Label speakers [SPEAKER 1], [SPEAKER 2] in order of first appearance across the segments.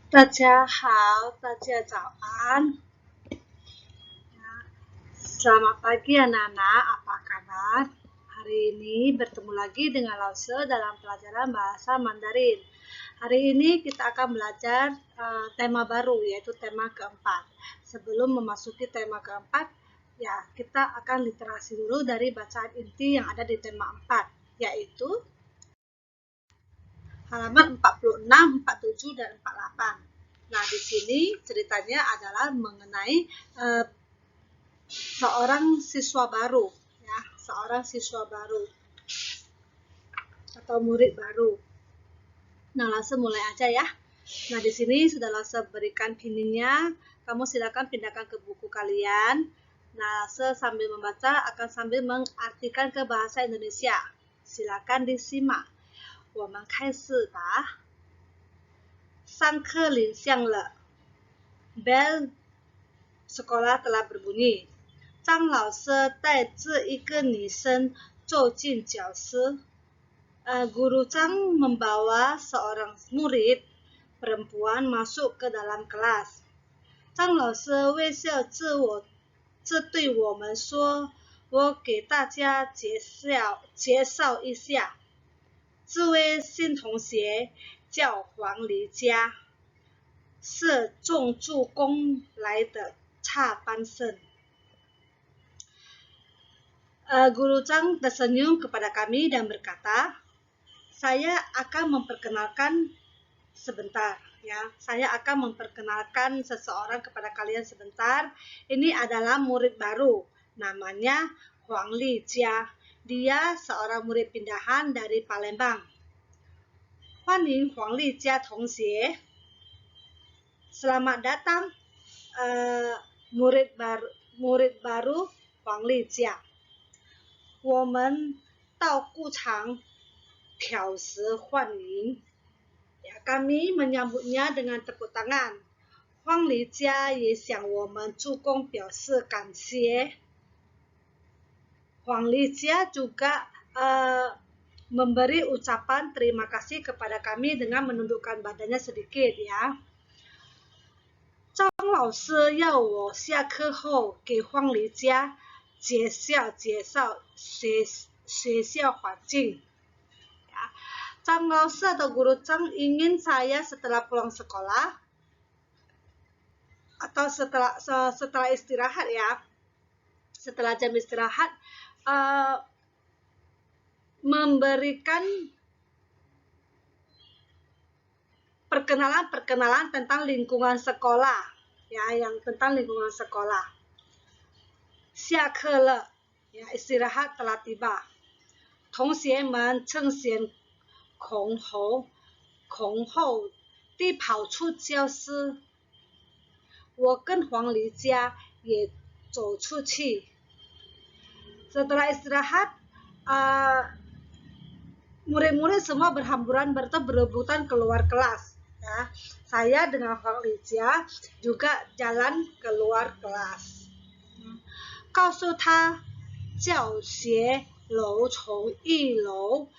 [SPEAKER 1] 大家好，大家早安。Selamat pagi anak-anak, apa kabar? Hari ini bertemu lagi dengan Lause dalam pelajaran bahasa Mandarin. Hari ini kita akan belajar tema baru, yaitu tema keempat. Sebelum memasuki tema keempat, ya kita akan literasi dulu dari bacaan inti yang ada di tema 4, yaitu halaman 46, 47, dan 48. Nah, di sini ceritanya adalah mengenai seorang siswa baru, ya, seorang siswa baru atau murid baru. Nah, langsung mulai aja ya. Nah, di sini sudah langsung berikan pinnya. Kamu silakan pindahkan ke buku kalian. Nah, sambil membaca akan sambil mengartikan ke bahasa Indonesia. Silakan disimak. 我们开始吧。上课铃响了。Bell sekolah telah berbunyi. 张老师带着一个女生走进教室. Guru Zhang membawa seorang murid perempuan masuk ke dalam kelas. 张老师微笑着对我们说：“我给大家介绍一下，这位新同学叫黄离家，是种助攻来的插班生。” Guru Zhang tersenyum kepada kami dan berkata, saya akan memperkenalkan sebentar, ya. Saya akan memperkenalkan seseorang kepada kalian sebentar. Ini adalah murid baru, namanya Huang Lijia. Dia seorang murid pindahan dari Palembang. 欢迎黄丽佳同学. Selamat datang murid baru Huang Lijia. 我们到顾场表示欢迎. Ya, kami menyambutnya dengan tepuk tangan. Huang Lijia也向我们助攻表示感谢. Huang Lijia juga memberi ucapan terima kasih kepada kami dengan menundukkan badannya sedikit, ya. 张老师要我下课后给黄丽佳介绍学校环境. Ya. Zhang Laoshi atau Guru Zhang ingin saya setelah pulang sekolah atau setelah istirahat, ya, setelah jam istirahat, memberikan perkenalan tentang lingkungan sekolah, ya, yang tentang lingkungan sekolah. 下课了, ya, istirahat telah tiba. 同学们争先恐后地跑出教室。我跟黄丽佳也走出去. Setelah istirahat, murid-murid semua berhamburan berebutan keluar kelas. Ya. Saya dengan Huang Lijia juga jalan keluar kelas. 告诉他教学楼从1楼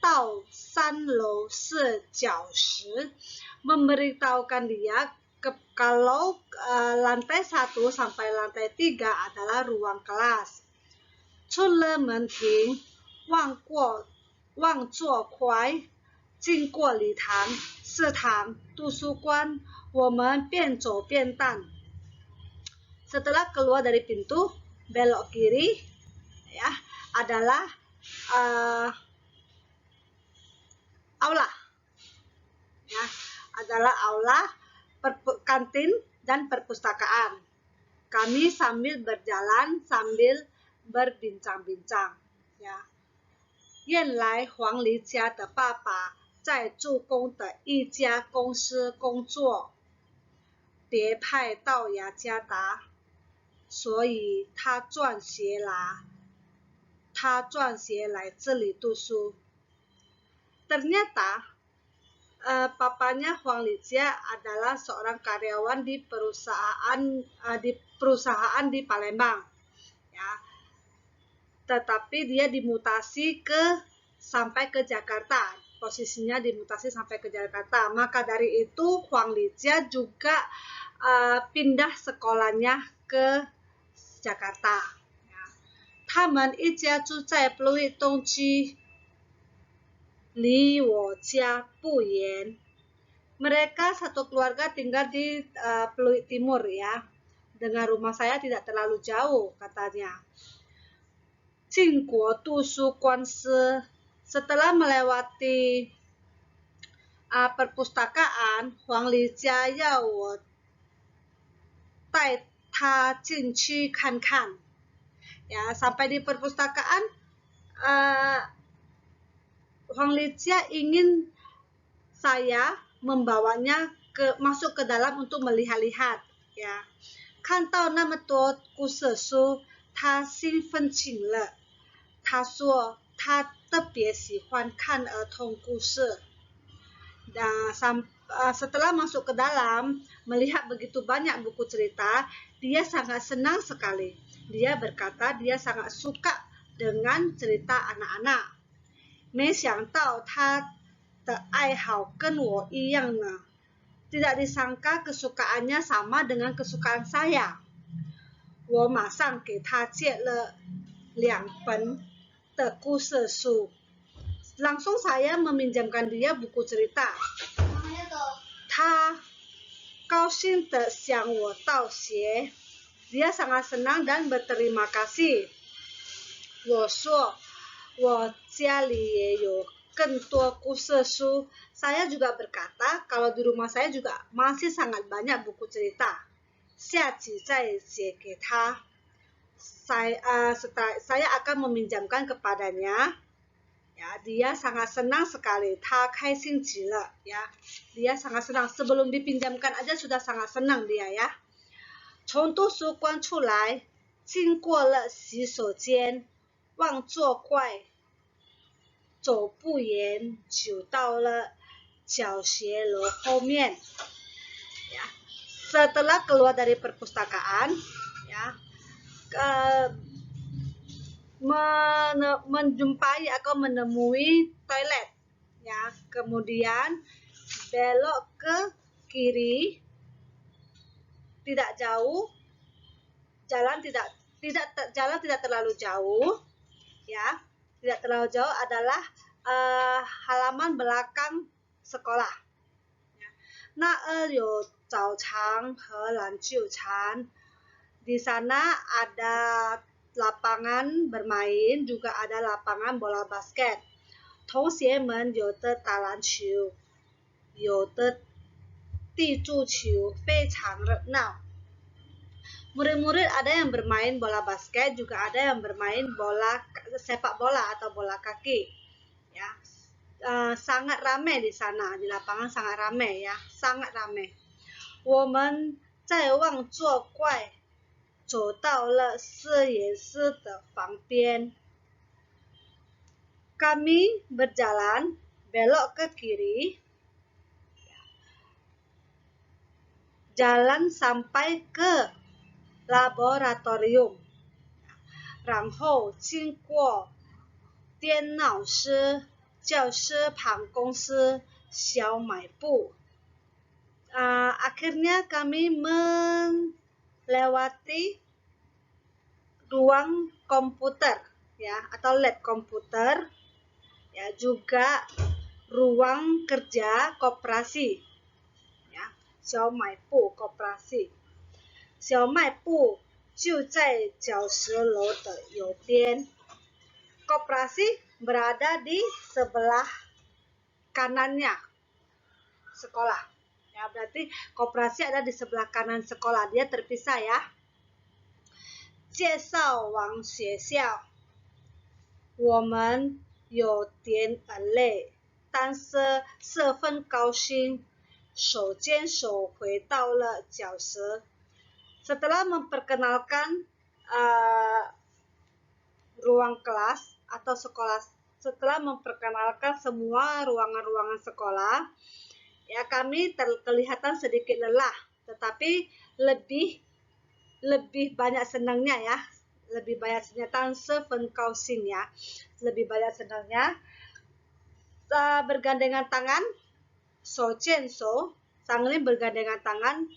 [SPEAKER 1] 到3楼是教室. Memberitahukan dia kalau lantai 1 sampai lantai 3 adalah ruang kelas. 出了门庭往左快经过礼堂食堂图书馆我们边走边荡. Setelah keluar dari pintu, belok kiri, ya, adalah aula, ya, adalah aula, kantin dan perpustakaan. Kami sambil berjalan sambil berbincang-bincang, ya. 原来黄丽佳的爸爸在助攻的一家公司工作，别派到雅加达，所以他转学来这里读书. Ternyata papanya Huang Lijia adalah seorang karyawan di perusahaan di Palembang, ya. Tetapi dia dimutasi sampai ke Jakarta. posisinya dimutasi sampai ke Jakarta. Maka dari itu Huang Lijia juga pindah sekolahnya ke Jakarta. 他们一家住在Pluit东区，离我家不远。Mereka satu keluarga tinggal di Pluit Timur ya. Dengan rumah saya tidak terlalu jauh katanya. 进国图书馆时 setelah melewati perpustakaan, Huang Lijia 要我带他进去看看。Ya, sampai di perpustakaan, Huang Lijia ingin saya membawanya masuk ke dalam untuk melihat-lihat. Ya, 看到那么多故事书，他兴奋极了。他说他特别喜欢看儿童故事。Setelah masuk ke dalam, melihat begitu banyak buku cerita, dia sangat senang sekali. Dia berkata dia sangat suka dengan cerita anak-anak. 没想到他的爱好跟我一样呢。Tidak disangka kesukaannya sama dengan kesukaan saya. 我马上给他借了2本的故事书。Langsung saya meminjamkan dia buku cerita. 他高兴地向我道谢。Dia sangat senang dan berterima kasih. 我说我家里也有更多故事书。Saya juga berkata kalau di rumah saya juga masih sangat banyak buku cerita. 下集再写给他。Saya akan meminjamkan kepadanya. Ya, dia sangat senang sekali. 他开心极了 ya. Dia sangat senang. Sebelum dipinjamkan aja sudah sangat senang dia ya. 从图书馆出来，经过了洗手间，往左拐，走不远就到了教学楼后面。Ya. Setelah keluar dari perpustakaan, ya, menjumpai atau menemui toilet, ya, kemudian belok ke kiri, tidak jauh, jalan tidak terlalu jauh, ya, tidak terlalu jauh adalah halaman belakang sekolah. Na有早场和篮球场. Di sana ada lapangan bermain, juga ada lapangan bola basket. 同学们有的打篮球，有的踢足球，非常热闹。Murid-murid ada yang bermain bola basket, juga ada yang bermain sepak bola atau bola kaki. Ya, sangat ramai di sana, di lapangan sangat ramai ya, sangat ramai. 我们在往左拐，走到了实验室的旁边。Kami berjalan belok ke kiri, jalan sampai ke laboratorium. 然后经过电脑室、教师办公室、小卖部。Akhirnya kami melewati ruang komputer, ya, atau lab komputer, ya, juga ruang kerja koperasi, ya, 小卖部 koperasi. 小卖部就在教室楼的右边。Koperasi berada di sebelah kanannya sekolah. Ya, berarti koperasi ada di sebelah kanan sekolah, dia terpisah ya. 介绍往学校，我们有点累，但是十分高兴，手牵手回到了教室。Setelah memperkenalkan ruang kelas atau sekolah, setelah memperkenalkan semua ruangan-ruangan sekolah, ya, kami kelihatan sedikit lelah, tetapi lebih banyak senangnya ya, lebih banyak senangnya, ya, lebih banyak senangnya. bergandengan tangan, so saling bergandengan tangan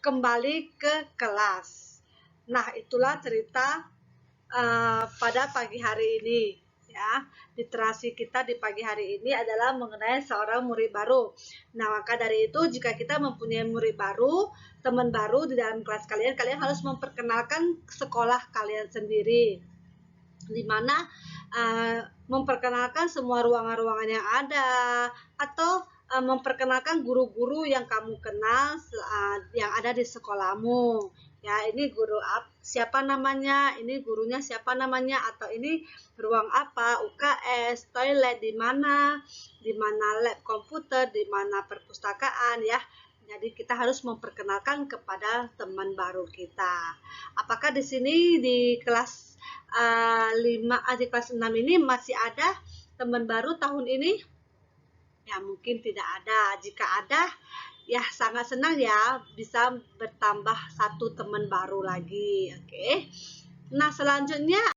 [SPEAKER 1] kembali ke kelas. Nah, itulah cerita pada pagi hari ini. Ya, literasi kita di pagi hari ini adalah mengenai seorang murid baru. Nah, maka dari itu jika kita mempunyai murid baru, teman baru di dalam kelas kalian, kalian harus memperkenalkan sekolah kalian sendiri, di mana memperkenalkan semua ruangan-ruangan yang ada, atau memperkenalkan guru-guru yang kamu kenal yang ada di sekolahmu. Ya, ini guru siapa namanya, ini gurunya siapa namanya, atau ini ruang apa, UKS, toilet di mana lab komputer, di mana perpustakaan ya. Jadi kita harus memperkenalkan kepada teman baru kita. Apakah di sini di kelas 5 di kelas 6 ini masih ada teman baru tahun ini? Ya, mungkin tidak ada. Jika ada, ya sangat senang ya bisa bertambah satu teman baru lagi. Oke. Nah, selanjutnya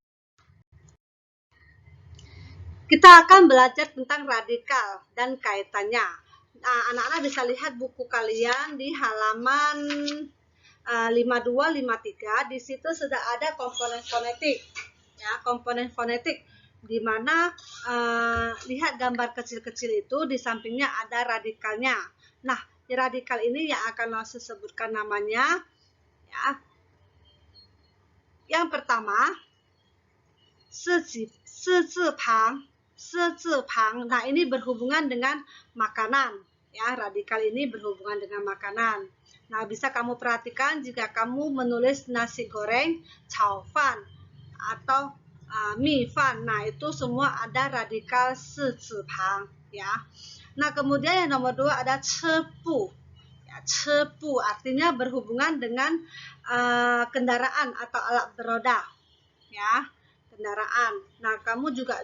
[SPEAKER 1] kita akan belajar tentang radikal dan kaitannya. Nah, anak-anak bisa lihat buku kalian di halaman 52-53. Di situ sudah ada komponen fonetik. Ya, komponen fonetik di mana lihat gambar kecil-kecil itu, di sampingnya ada radikalnya. Nah, di radikal ini yang akan langsung sebutkan namanya ya. Yang pertama, shi zi pang. Nah, ini berhubungan dengan makanan ya. Radikal ini berhubungan dengan makanan. Nah, bisa kamu perhatikan jika kamu menulis nasi goreng, cao fan, atau mi fan. Nah, itu semua ada radikal shi zi pang ya. Nah, kemudian yang nomor 2 ada cepu. Ya, cepu artinya berhubungan dengan kendaraan atau alat beroda. Ya, kendaraan. Nah, kamu juga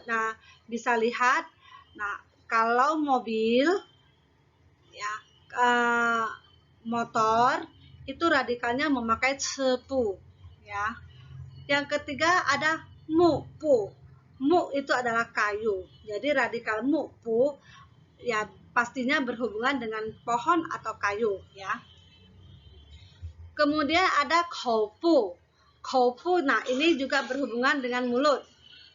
[SPEAKER 1] bisa lihat. Nah, kalau mobil, ya, motor itu radikalnya memakai cepu. Ya. Yang ketiga ada mupu. Mu itu adalah kayu. Jadi radikal mupu ya pastinya berhubungan dengan pohon atau kayu ya. Kemudian ada kopu. Kopu, nah ini juga berhubungan dengan mulut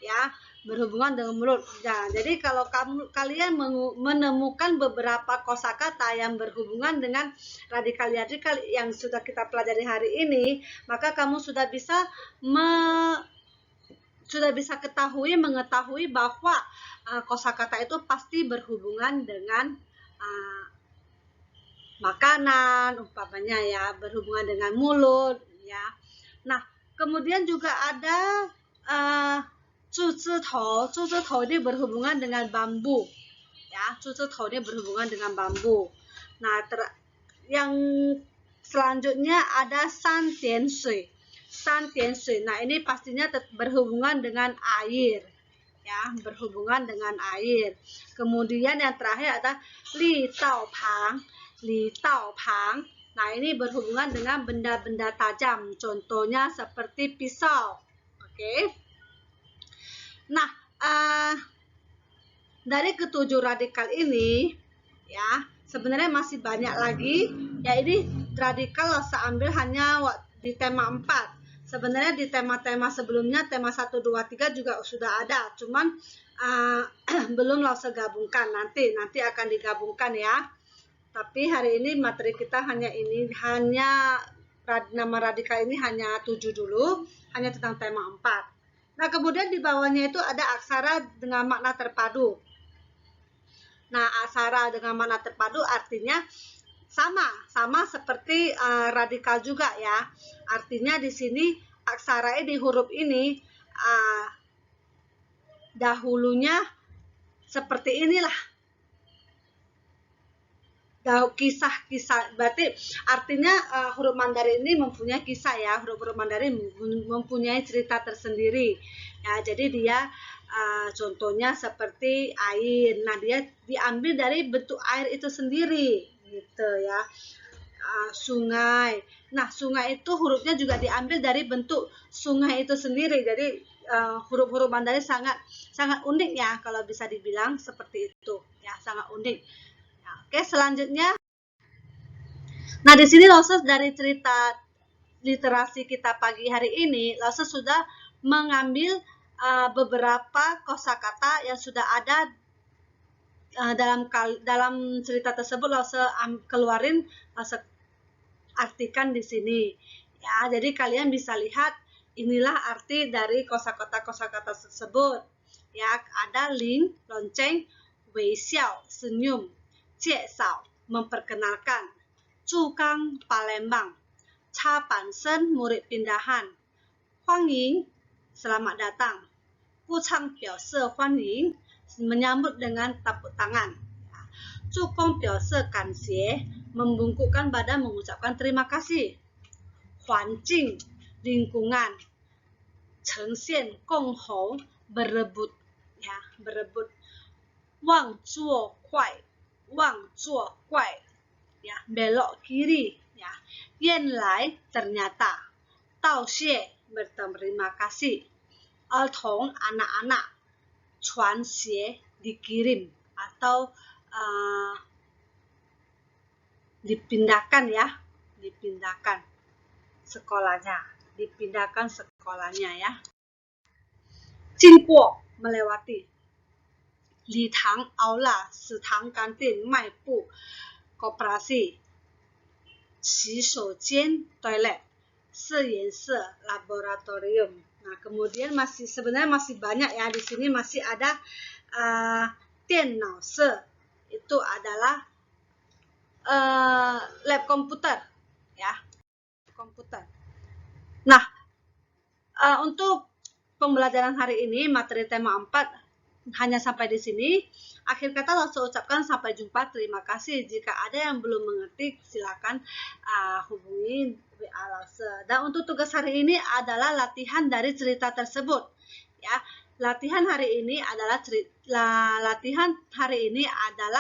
[SPEAKER 1] ya, berhubungan dengan mulut. Nah, jadi kalau kalian menemukan beberapa kosakata yang berhubungan dengan radikal yang sudah kita pelajari hari ini, maka kamu sudah bisa mengetahui bahwa kosakata itu pasti berhubungan dengan makanan, umpamanya ya, berhubungan dengan mulut ya. Nah, kemudian juga ada Zhu ini berhubungan dengan bambu ya. Zhu ini berhubungan dengan bambu. Nah, yang selanjutnya ada San Tian Shui. Nah, ini pastinya berhubungan dengan air ya, berhubungan dengan air. Kemudian yang terakhir ada Li Tao Pang. Nah, ini berhubungan dengan benda-benda tajam, contohnya seperti pisau. Oke. Nah, dari ketujuh radikal ini ya, sebenarnya masih banyak lagi. Ya, ini radikal saya ambil hanya di tema 4. Sebenarnya di tema-tema sebelumnya, tema 1, 2, 3 juga sudah ada, cuman belum saya gabungkan. Nanti akan digabungkan ya. Tapi hari ini materi kita hanya nama radikal ini hanya 7 dulu, hanya tentang tema 4. Nah, kemudian di bawahnya itu ada aksara dengan makna terpadu. Nah, aksara dengan makna terpadu artinya sama seperti radikal juga ya. Artinya di sini aksara di huruf ini dahulunya seperti inilah. Kisah, berarti artinya huruf Mandarin ini mempunyai kisah ya. Huruf Mandarin mempunyai cerita tersendiri ya. Jadi dia contohnya seperti air. Nah, dia diambil dari bentuk air itu sendiri gitu ya. Sungai. Nah, sungai itu hurufnya juga diambil dari bentuk sungai itu sendiri. Jadi huruf-huruf Mandarin sangat unik ya, kalau bisa dibilang seperti itu ya, sangat unik. Ya, oke, selanjutnya. Nah, di sini Lause dari cerita literasi kita pagi hari ini, Lause sudah mengambil beberapa kosakata yang sudah ada dalam cerita tersebut. Lause keluarin, Lause artikan di sini. Ya, jadi kalian bisa lihat inilah arti dari kosakata tersebut. Ya, ada ling, lonceng, wei xiao, senyum, jie sao, memperkenalkan, Cukang, Palembang, Cha Pansen, murid pindahan, Huang Ying, selamat datang, Pu Chang Piao Se Huan Ying, menyambut dengan tepuk tangan, Cukong Piao Se Kan Xie, membungkukkan badan mengucapkan terima kasih, Huan Jing, lingkungan, Cheng Xian, Gong Hou, berebut, ya, berebut, Wang Zuo Kuai, ya, belok kiri, ya, Yan Lai, ternyata, Tao Xie, berterima kasih, Al Tong, anak-anak, Chuan Xie, dikirim atau dipindahkan ya, dipindahkan sekolahnya ya. Jingguo, melewati, Li Tang, aula, Si Tang, kantin, Mai Bu, koperasi, Qi Shou Jian, toilet, Se Yan Se, laboratorium. Nah, kemudian sebenarnya masih banyak ya, di sini masih ada Dian Nao Se, itu adalah lab komputer ya, komputer. Nah, untuk pembelajaran hari ini materi tema 4 hanya sampai di sini. Akhir kata Lause ucapkan sampai jumpa, terima kasih. Jika ada yang belum mengerti silakan hubungi WA Lause. Dan untuk tugas hari ini adalah latihan dari cerita tersebut ya. Latihan hari ini adalah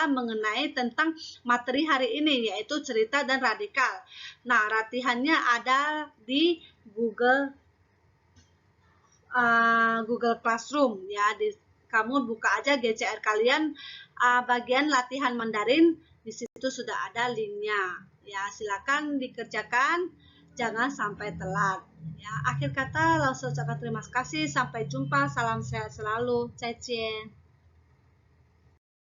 [SPEAKER 1] mengenai tentang materi hari ini, yaitu cerita dan radikal. Nah, latihannya ada di Google Classroom ya. Kamu buka aja GCR kalian, bagian latihan Mandarin, di situ sudah ada linknya ya. Silakan dikerjakan, jangan sampai telat ya. Akhir kata Lause ucapkan terima kasih, sampai jumpa, salam sehat selalu, 再见。